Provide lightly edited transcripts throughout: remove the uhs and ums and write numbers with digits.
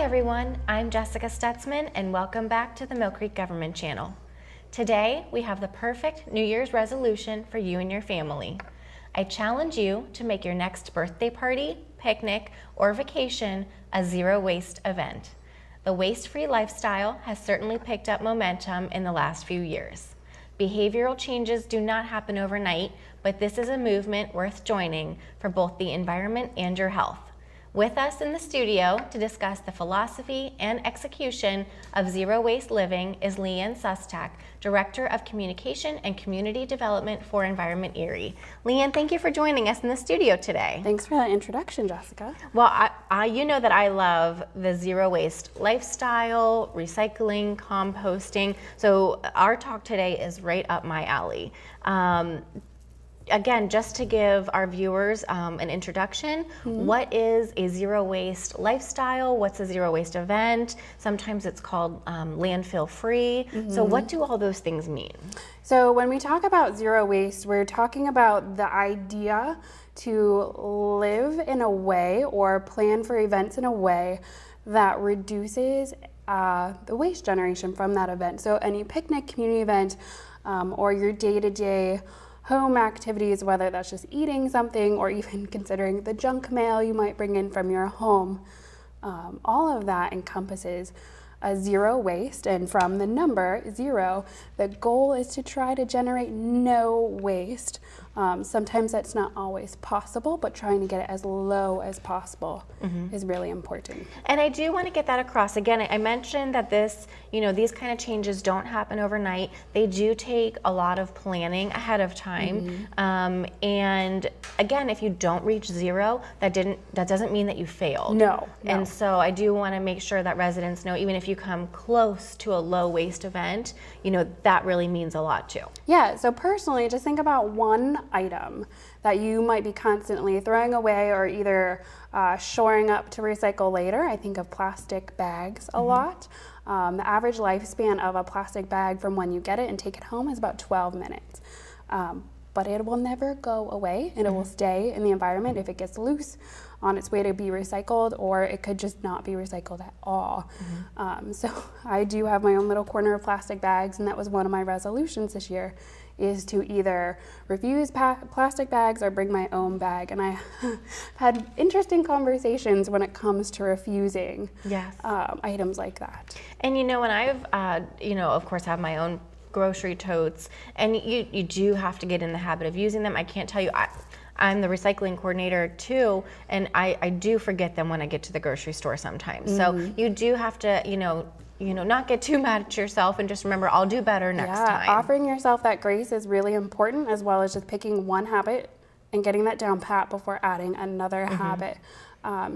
everyone, I'm Jessica Stutzman and welcome back to the Millcreek Government Channel. Today we have the perfect New Year's resolution for you and your family. I challenge you to make your next birthday party, picnic, or vacation a zero-waste event. The waste-free lifestyle has certainly picked up momentum in the last few years. Behavioral changes do not happen overnight, but this is a movement worth joining for both the environment and your health. With us in the studio to discuss the philosophy and execution of zero waste living is Leanne Sustak, Director of Communication and Community Development for Environment Erie. Leanne, thank you for joining us in the studio today. Thanks for that introduction, Jessica. Well, you know that I love the zero waste lifestyle, recycling, composting. So our talk today is right up my alley. Again, just to give our viewers an introduction, what is a zero waste lifestyle? What's a zero waste event? Sometimes it's called landfill free. So what do all those things mean? So when we talk about zero waste, we're talking about the idea to live in a way or plan for events in a way that reduces the waste generation from that event. So any picnic, community event, or your day-to-day home activities, whether that's just eating something or even considering the junk mail you might bring in from your home, all of that encompasses a zero waste. And from the number zero, the goal is to try to generate no waste. Sometimes that's not always possible, but trying to get it as low as possible is really important. And I do want to get that across. Again, I mentioned that these kind of changes don't happen overnight. They do take a lot of planning ahead of time. And again, if you don't reach zero, that doesn't mean that you failed. No. And so I do want to make sure that residents know, even if you come close to a low waste event, that really means a lot too. Yeah, so personally, just think about one item that you might be constantly throwing away or either shoring up to recycle later. I think of plastic bags a lot. The average lifespan of a plastic bag from when you get it and take it home is about 12 minutes. But it will never go away, and it will stay in the environment if it gets loose on its way to be recycled, or it could just not be recycled at all. So I do have my own little corner of plastic bags, and that was one of my resolutions this year, is to either refuse plastic bags or bring my own bag. And I had interesting conversations when it comes to refusing items like that. And and I've, of course, have my own grocery totes, and you do have to get in the habit of using them. I can't tell you, I'm the recycling coordinator too, and I do forget them when I get to the grocery store sometimes. So you do have to, not get too mad at yourself and just remember, I'll do better next time. Offering yourself that grace is really important, as well as just picking one habit and getting that down pat before adding another habit.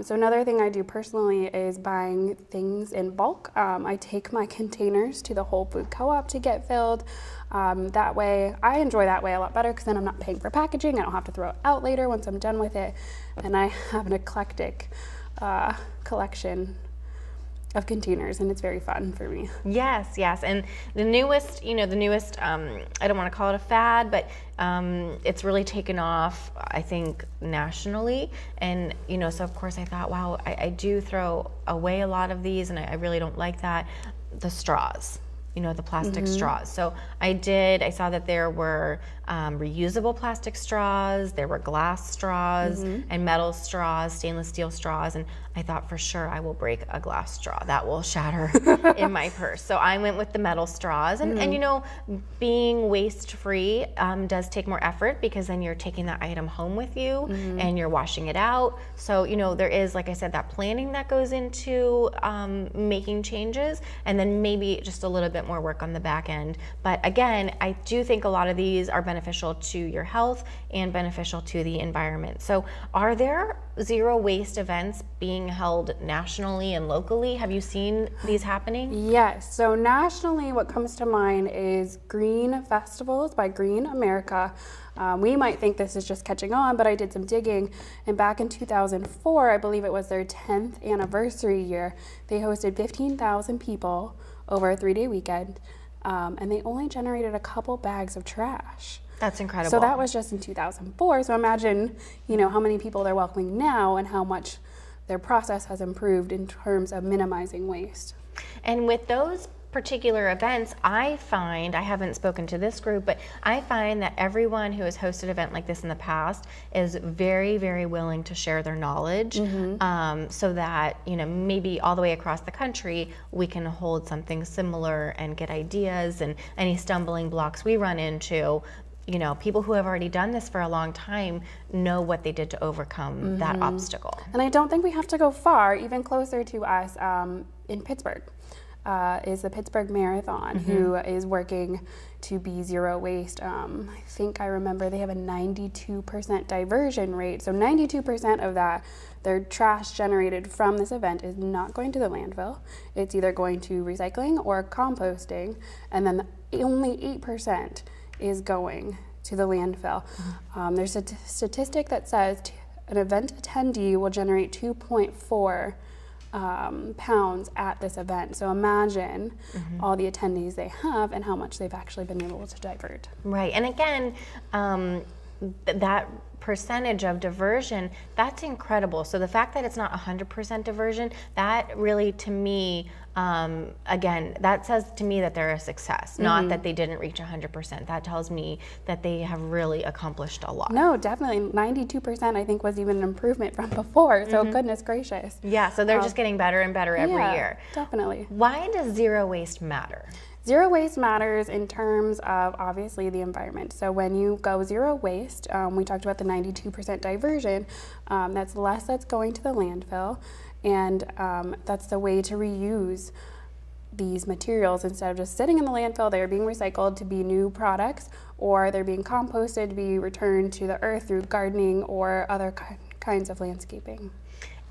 So another thing I do personally is buying things in bulk. I take my containers to the Whole Food Co-op to get filled. That way, I enjoy that way a lot better because then I'm not paying for packaging. I don't have to throw it out later once I'm done with it. And I have an eclectic collection of containers, and it's very fun for me. Yes. And the newest, I don't want to call it a fad, but it's really taken off, I think, nationally. And, so of course I thought, wow, I do throw away a lot of these, and I really don't like that. The straws, the plastic straws. So I saw that there were reusable plastic straws, there were glass straws, and metal straws, stainless steel straws, and I thought for sure I will break a glass straw. That will shatter in my purse. So I went with the metal straws, and being waste-free does take more effort because then you're taking that item home with you and you're washing it out. So, there is, like I said, that planning that goes into making changes, and then maybe just a little bit more work on the back end. But again, I do think a lot of these are beneficial to your health and beneficial to the environment. So are there zero waste events being held nationally and locally? Have you seen these happening? Yes. So nationally, what comes to mind is Green Festivals by Green America. We might think this is just catching on, but I did some digging, and back in 2004, I believe it was their 10th anniversary year, they hosted 15,000 people over a 3-day weekend, and they only generated a couple bags of trash. That's incredible. So that was just in 2004. So imagine, how many people they're welcoming now and how much their process has improved in terms of minimizing waste. And with those particular events, I find, I haven't spoken to this group, but I find that everyone who has hosted an event like this in the past is very, very willing to share their knowledge, so that, you know, maybe all the way across the country, we can hold something similar and get ideas, and any stumbling blocks we run into, you know, people who have already done this for a long time know what they did to overcome that obstacle. And I don't think we have to go far, even closer to us in Pittsburgh. Is the Pittsburgh Marathon, who is working to be zero waste. I think I remember they have a 92% diversion rate. So 92% of that, their trash generated from this event is not going to the landfill. It's either going to recycling or composting, and then only 8% is going to the landfill. There's a statistic that says an event attendee will generate 2.4 pounds at this event. So imagine all the attendees they have and how much they've actually been able to divert. Right, and again, that percentage of diversion, that's incredible. So the fact that it's not 100% diversion, that really, to me, again, that says to me that they're a success, not that they didn't reach 100%. That tells me that they have really accomplished a lot. No, definitely. 92% I think was even an improvement from before, so goodness gracious. Yeah, so they're just getting better and better every year. Definitely. Why does zero waste matter? Zero waste matters in terms of, obviously, the environment. So when you go zero waste, we talked about the 92% diversion, that's less that's going to the landfill, and that's the way to reuse these materials. Instead of just sitting in the landfill, they're being recycled to be new products, or they're being composted to be returned to the earth through gardening or other kinds of landscaping.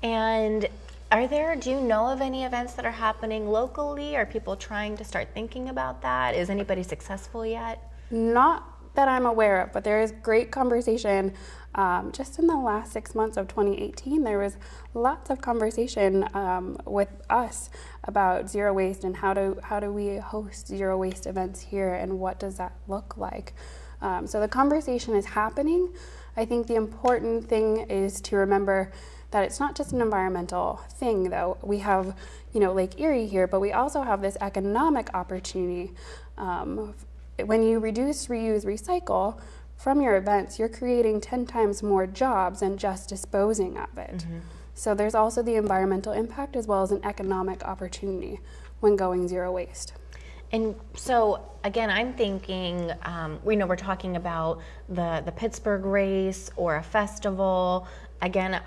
And do you know of any events that are happening locally? Are people trying to start thinking about that? Is anybody successful yet? Not that I'm aware of, but there is great conversation. Just in the last 6 months of 2018, there was lots of conversation with us about zero waste and how do we host zero waste events here, and what does that look like. So the conversation is happening. I think the important thing is to remember that it's not just an environmental thing, though. We have, Lake Erie here, but we also have this economic opportunity. When you reduce, reuse, recycle from your events, you're creating 10 times more jobs than just disposing of it. So there's also the environmental impact as well as an economic opportunity when going zero waste. And so, again, I'm thinking, we're talking about the Pittsburgh race or a festival. Again,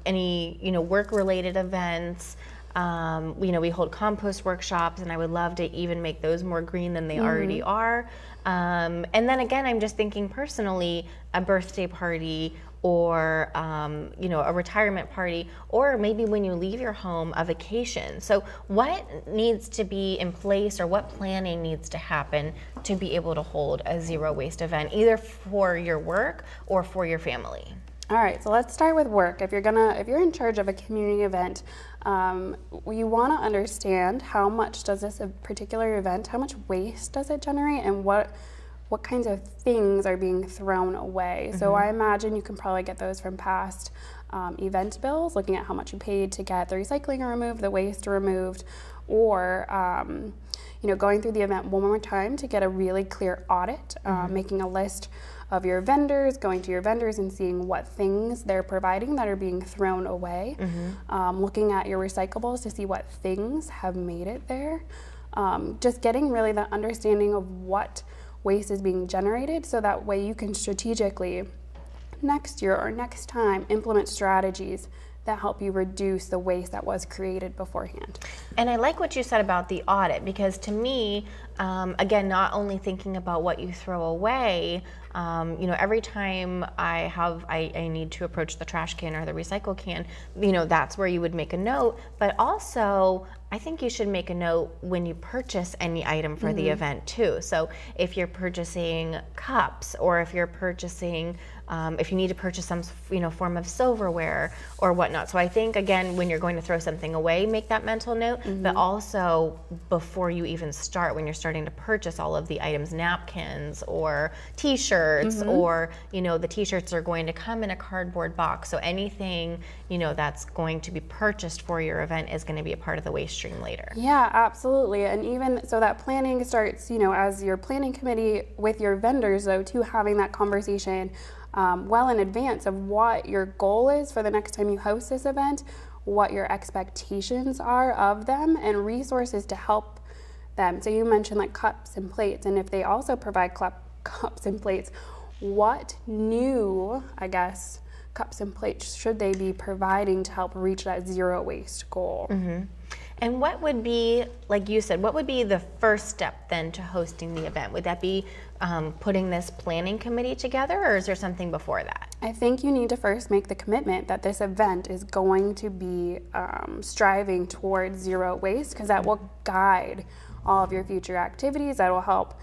any, work-related events. We hold compost workshops, and I would love to even make those more green than they already are. And then again, I'm just thinking personally, a birthday party, or a retirement party, or maybe when you leave your home, a vacation. So what needs to be in place, or what planning needs to happen to be able to hold a zero waste event, either for your work or for your family? All right, so let's start with work. If you're in charge of a community event, you want to understand how much does this particular event, how much waste does it generate, and what kinds of things are being thrown away. So I imagine you can probably get those from past event bills, looking at how much you paid to get the recycling removed, the waste removed, or going through the event one more time to get a really clear audit, making a list of your vendors, going to your vendors and seeing what things they're providing that are being thrown away, looking at your recyclables to see what things have made it there, just getting really the understanding of what waste is being generated, so that way you can strategically next year or next time implement strategies that help you reduce the waste that was created beforehand. And I like what you said about the audit, because to me, again, not only thinking about what you throw away, every time I need to approach the trash can or the recycle can, that's where you would make a note. But also, I think you should make a note when you purchase any item for the event too. So if you're purchasing cups, or if you're purchasing, if you need to purchase some, form of silverware or whatnot. So I think, again, when you're going to throw something away, make that mental note, but also before you even start, when you're starting to purchase all of the items, napkins or t-shirts, or, the t-shirts are going to come in a cardboard box. So anything, that's going to be purchased for your event is going to be a part of the waste stream later. Yeah, absolutely. And even so that planning starts, as your planning committee with your vendors, though, too, having that conversation well in advance of what your goal is for the next time you host this event, what your expectations are of them, and resources to help them. So you mentioned like cups and plates, and if they also provide cups and plates, what new, cups and plates should they be providing to help reach that zero waste goal? And what would be, like you said, what would be the first step then to hosting the event? Would that be putting this planning committee together, or is there something before that? I think you need to first make the commitment that this event is going to be striving towards zero waste, because that will guide all of your future activities. That will help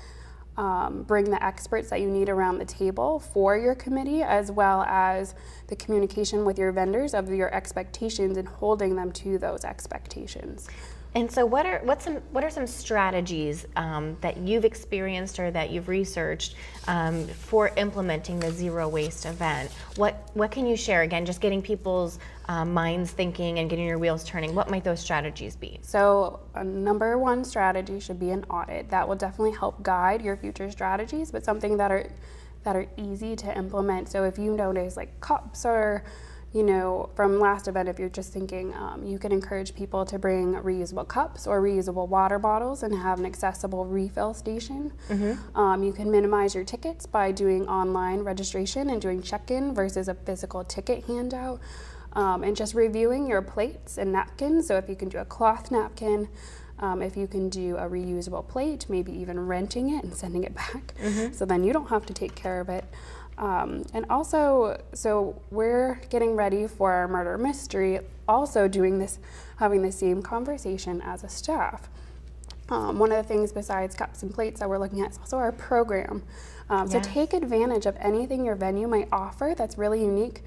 bring the experts that you need around the table for your committee, as well as the communication with your vendors of your expectations and holding them to those expectations. And so what are some strategies that you've experienced or that you've researched for implementing the zero waste event? What can you share? Again, just getting people's minds thinking and getting your wheels turning. What might those strategies be? So a number one strategy should be an audit. That will definitely help guide your future strategies, but something that are easy to implement. So if you notice like cups or from last event, if you're just thinking, you can encourage people to bring reusable cups or reusable water bottles and have an accessible refill station. You can minimize your tickets by doing online registration and doing check-in versus a physical ticket handout. And just reviewing your plates and napkins. So if you can do a cloth napkin, if you can do a reusable plate, maybe even renting it and sending it back. So then you don't have to take care of it. And also, so we're getting ready for our murder mystery, also having the same conversation as a staff. One of the things besides cups and plates that we're looking at is also our program. So take advantage of anything your venue might offer that's really unique.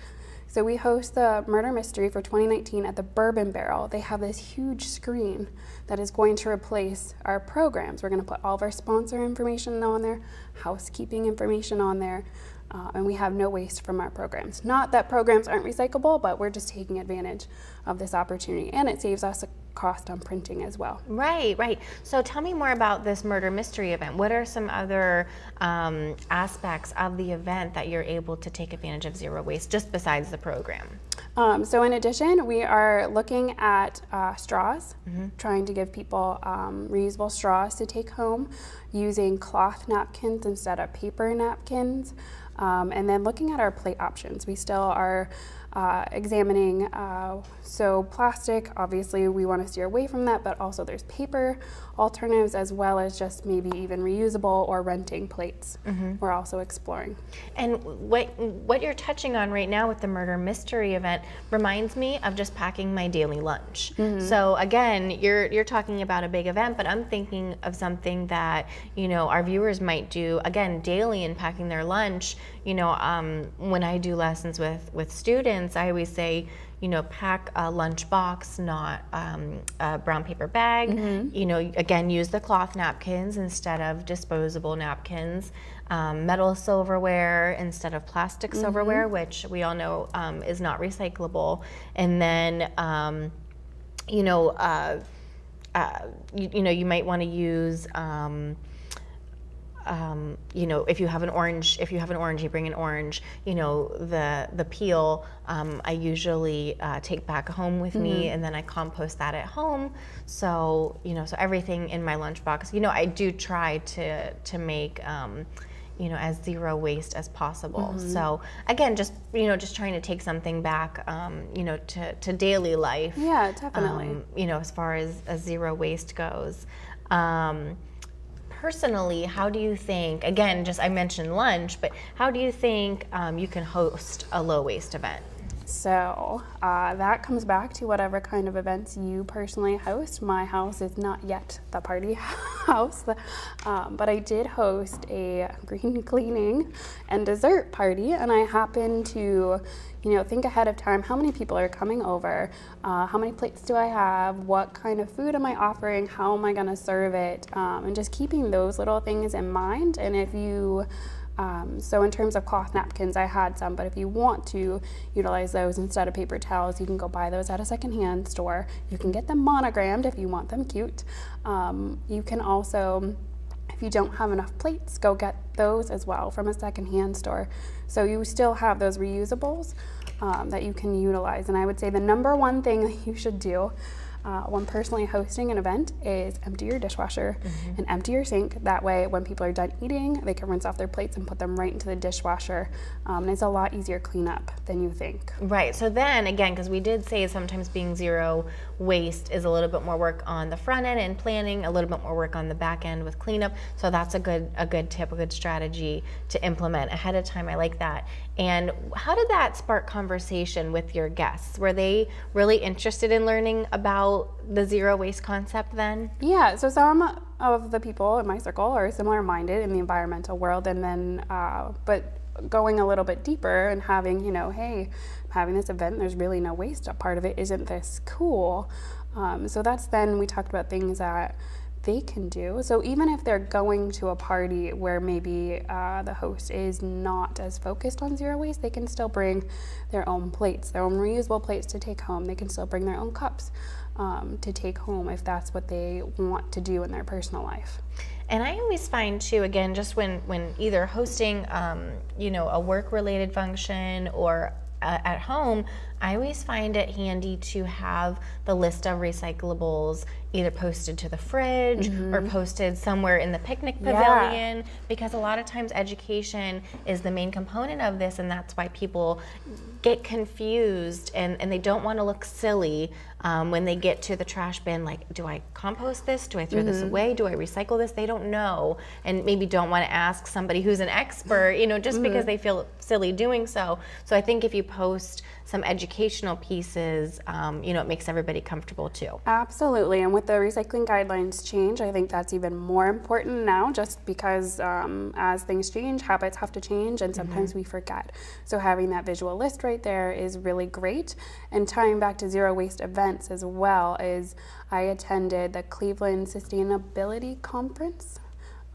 So we host the murder mystery for 2019 at the Bourbon Barrel. They have this huge screen that is going to replace our programs. We're going to put all of our sponsor information on there, housekeeping information on there, and we have no waste from our programs. Not that programs aren't recyclable, but we're just taking advantage of this opportunity, and it saves us a cost on printing as well. Right. So tell me more about this murder mystery event. What are some other aspects of the event that you're able to take advantage of zero waste, just besides the program? So in addition, we are looking at straws, trying to give people reusable straws to take home, using cloth napkins instead of paper napkins, and then looking at our plate options. We still are examining, so plastic, obviously we want to steer away from that, but also there's paper alternatives, as well as just maybe even reusable or renting plates. We're also exploring. And what you're touching on right now with the murder mystery event reminds me of just packing my daily lunch. So again, you're talking about a big event, but I'm thinking of something that our viewers might do again daily in packing their lunch. When I do lessons with students, I always say, pack a lunch box, not a brown paper bag. Again, use the cloth napkins instead of disposable napkins. Metal silverware instead of plastic silverware, which we all know is not recyclable. And then, you might want to use. If you have an orange, you bring an orange. The peel, I usually take back home with me, and then I compost that at home. So so everything in my lunchbox. I do try to make as zero waste as possible. So again, just trying to take something back, to daily life. Yeah, definitely. As far as zero waste goes. Personally, how do you think, again, I mentioned lunch, but how do you think you can host a low waste event? So that comes back to whatever kind of events you personally host. My house is not yet the party house, but I did host a green cleaning and dessert party, and I happened to, think ahead of time, how many people are coming over, how many plates do I have, what kind of food am I offering, how am I going to serve it, and just keeping those little things in mind. And if you so in terms of cloth napkins, I had some, but if you want to utilize those instead of paper towels, you can go buy those at a secondhand store. You can get them monogrammed if you want them cute. You can also, if you don't have enough plates, go get those as well from a secondhand store. So you still have those reusables that you can utilize. And I would say the number one thing that you should do when personally hosting an event is empty your dishwasher and empty your sink. That way, when people are done eating, they can rinse off their plates and put them right into the dishwasher. And it's a lot easier cleanup than you think. Right. So then again, because we did say sometimes being zero waste is a little bit more work on the front end and planning, a little bit more work on the back end with cleanup. So that's a good tip, a good strategy to implement ahead of time. I like that. And how did that spark conversation with your guests? Were they really interested in learning about the zero waste concept then? Yeah, so some of the people in my circle are similar minded in the environmental world, and then but going a little bit deeper and having, hey, I'm having this event, there's really no waste. A part of it, isn't this cool? So that's then we talked about things that they can do. So even if they're going to a party where maybe the host is not as focused on zero waste, they can still bring their own plates, their own reusable plates to take home. They can still bring their own cups to take home if that's what they want to do in their personal life. And I always find too, again, just when either hosting, a work-related function or at home, I always find it handy to have the list of recyclables either posted to the fridge or posted somewhere in the picnic pavilion, because a lot of times education is the main component of this, and that's why people get confused and they don't want to look silly when they get to the trash bin, like, do I compost this? Do I throw this away? Do I recycle this? They don't know, and maybe don't want to ask somebody who's an expert, just because they feel silly doing so. So I think if you post some educational pieces, it makes everybody comfortable too. Absolutely, and with the recycling guidelines change, I think that's even more important now, just because as things change, habits have to change, and sometimes we forget. So having that visual list right there is really great. And tying back to zero waste events as well, is I attended the Cleveland Sustainability Conference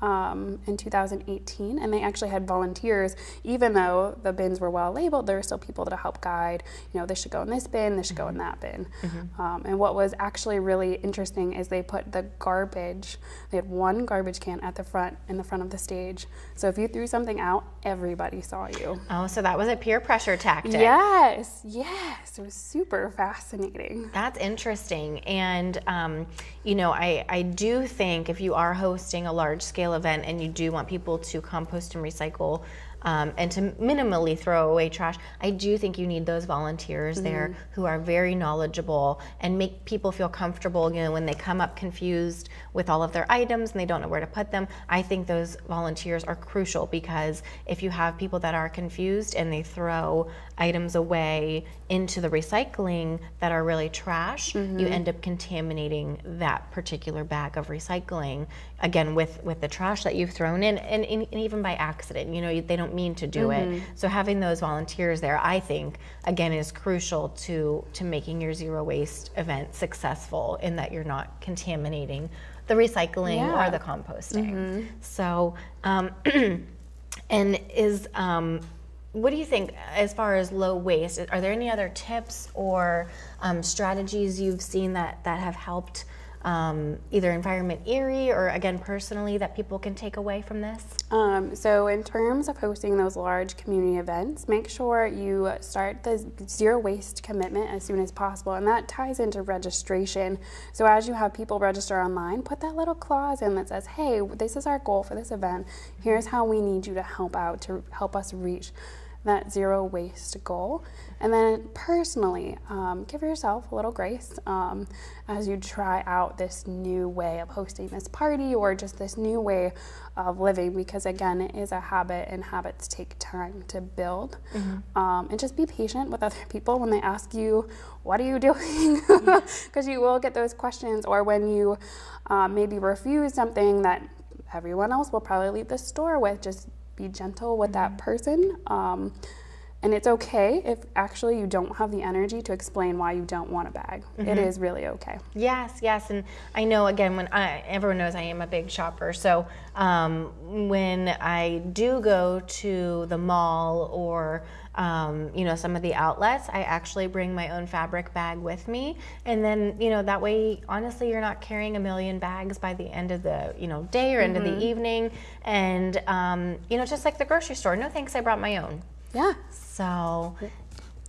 in 2018, and they actually had volunteers. Even though the bins were well labeled, there were still people to help guide, this should go in this bin, this should go in that bin. And what was actually really interesting is they put the garbage, they had one garbage can at the front, in the front of the stage. So if you threw something out, everybody saw you. Oh, so that was a peer pressure tactic. Yes, it was super fascinating. That's interesting. And I do think if you are hosting a large scale event and you do want people to compost and recycle and to minimally throw away trash, I do think you need those volunteers there who are very knowledgeable and make people feel comfortable, when they come up confused with all of their items and they don't know where to put them. I think those volunteers are crucial, because if you have people that are confused and they throw items away into the recycling that are really trash, you end up contaminating that particular bag of recycling, again, with the trash that you've thrown in, and even by accident. They don't mean to do it. So having those volunteers there, I think, again, is crucial to making your zero waste event successful, in that you're not contaminating the recycling or the composting. So, and is what do you think as far as low waste? Are there any other tips or strategies you've seen that have helped either Environment Erie or, again, personally, that people can take away from this? So in terms of hosting those large community events, make sure you start the zero waste commitment as soon as possible, and that ties into registration. So as you have people register online, put that little clause in that says, hey, this is our goal for this event. Here's how we need you to help out, to help us reach that zero waste goal. And then personally, give yourself a little grace as you try out this new way of hosting this party or just this new way of living, because again, it is a habit and habits take time to build. And just be patient with other people when they ask you, what are you doing? Because you will get those questions, or when you maybe refuse something that everyone else will probably leave the store with, just be gentle with that person. And it's okay if actually you don't have the energy to explain why you don't want a bag. It is really okay. Yes. And I know, again, everyone knows I am a big shopper. So when I do go to the mall or some of the outlets, I actually bring my own fabric bag with me. And then, that way, honestly, you're not carrying a million bags by the end of the, day or end of the evening. And, just like the grocery store, no thanks, I brought my own. Yeah. So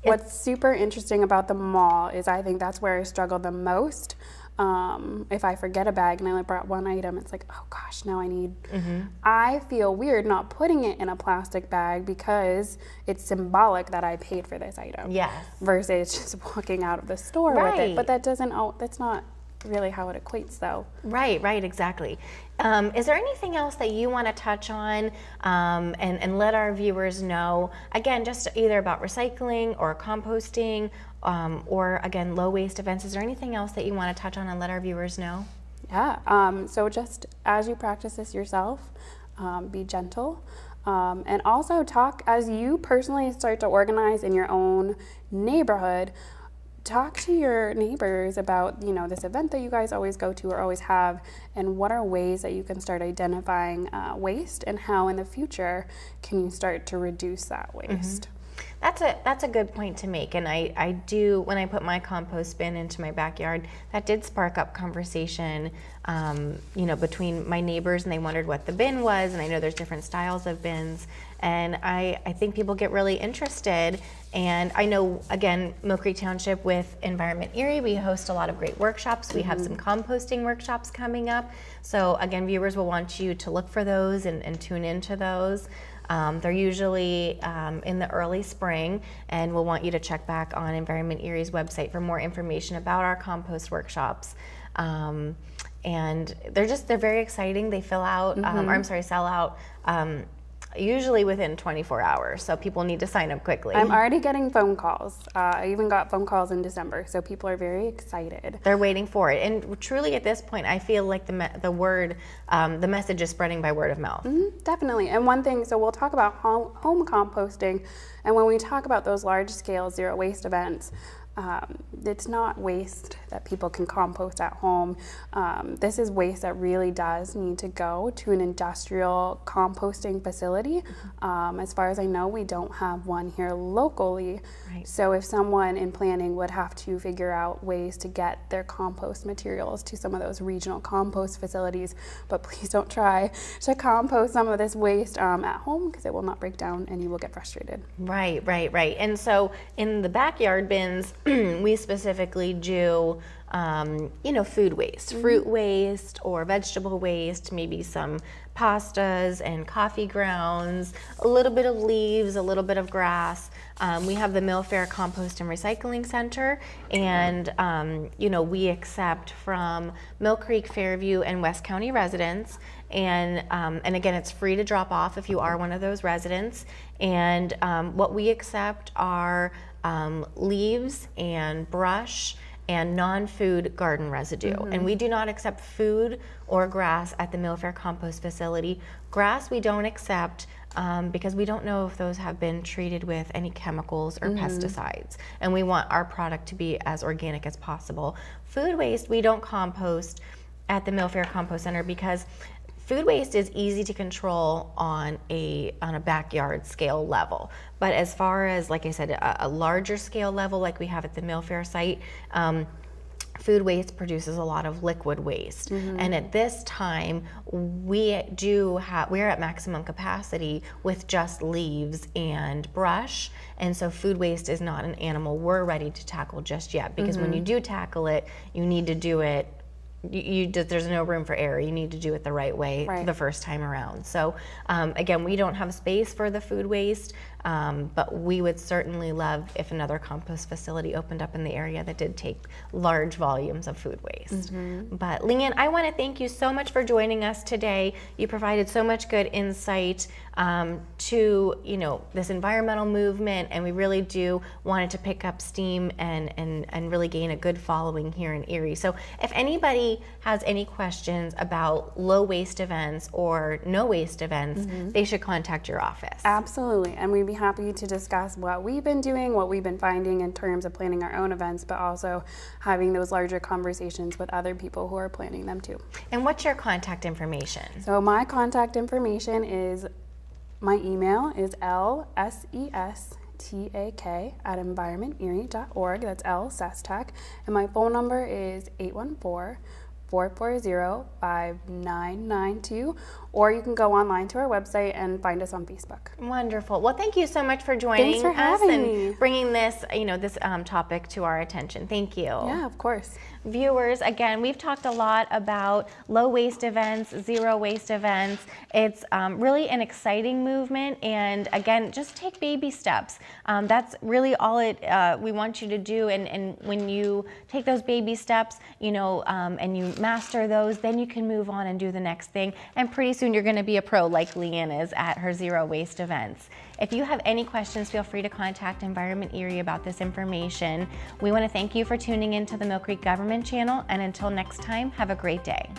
what's super interesting about the mall is I think that's where I struggle the most. If I forget a bag and I only brought one item, it's like, oh gosh, now I need. I feel weird not putting it in a plastic bag because it's symbolic that I paid for this item. Yes. Versus just walking out of the store with it. But that's not really how it equates, though. Right, exactly. Is there anything else that you want to touch on and let our viewers know? Again, just either about recycling or composting or, again, low waste events. Is there anything else that you want to touch on and let our viewers know? Yeah, so just as you practice this yourself, be gentle. And also talk as you personally start to organize in your own neighborhood. Talk to your neighbors about, this event that you guys always go to or always have, and what are ways that you can start identifying waste, and how in the future can you start to reduce that waste. That's a good point to make, and I do, when I put my compost bin into my backyard, that did spark up conversation, between my neighbors, and they wondered what the bin was, and I know there's different styles of bins, and I think people get really interested. And I know, again, Millcreek Township with Environment Erie, we host a lot of great workshops. We have some composting workshops coming up. So again, viewers will want you to look for those and tune into those. They're usually in the early spring, and we'll want you to check back on Environment Erie's website for more information about our compost workshops. And they're very exciting. They sell out usually within 24 hours, so people need to sign up quickly. I'm already getting phone calls. I even got phone calls in December, so people are very excited. They're waiting for it, and truly at this point, I feel like the message is spreading by word of mouth. Definitely. And one thing, so we'll talk about home composting, and when we talk about those large-scale zero waste events, it's not waste that people can compost at home. This is waste that really does need to go to an industrial composting facility. As far as I know, we don't have one here locally. Right. So if someone in planning would have to figure out ways to get their compost materials to some of those regional compost facilities, but please don't try to compost some of this waste at home, because it will not break down and you will get frustrated. Right. And so in the backyard bins, we specifically do, food waste, fruit waste or vegetable waste, maybe some pastas and coffee grounds, a little bit of leaves, a little bit of grass. We have the Mill Fair Compost and Recycling Center, and we accept from Millcreek, Fairview, and West County residents. And again, it's free to drop off if you are one of those residents. And what we accept are leaves and brush and non-food garden residue. And we do not accept food or grass at the Mill Fair Compost Facility. Grass we don't accept because we don't know if those have been treated with any chemicals or pesticides. And we want our product to be as organic as possible. Food waste we don't compost at the Mill Fair Compost Center because food waste is easy to control on a backyard scale level. But as far as, like I said, a larger scale level like we have at the Mill Fair site, food waste produces a lot of liquid waste. And at this time, we're at maximum capacity with just leaves and brush. And so food waste is not an animal we're ready to tackle just yet, because when you do tackle it, you need to do it there's no room for error. You need to do it the right way the first time around. So again, we don't have space for the food waste, but we would certainly love if another compost facility opened up in the area that did take large volumes of food waste. But Leanne, I want to thank you so much for joining us today. You provided so much good insight to this environmental movement, and we really do want it to pick up steam and really gain a good following here in Erie. So if anybody has any questions about low waste events or no waste events, they should contact your office. Absolutely, and we'd be happy to discuss what we've been doing, what we've been finding in terms of planning our own events, but also having those larger conversations with other people who are planning them too. And what's your contact information? So my contact information is, my email is lsestak@environmenterie.org. That's lsestak. And my phone number is 814-440-5992. Or you can go online to our website and find us on Facebook. Wonderful. Well, thank you so much for joining Thanks for us having and me. bringing this, this topic to our attention. Thank you. Yeah, of course. Viewers, again, we've talked a lot about low waste events, zero waste events. It's really an exciting movement, and again, just take baby steps. That's really all we want you to do, and when you take those baby steps, and you master those, then you can move on and do the next thing, and pretty soon you're going to be a pro like Leanne is at her zero waste events. If you have any questions, feel free to contact Environment Erie about this information. We want to thank you for tuning in to the Millcreek Government Channel, and until next time, have a great day.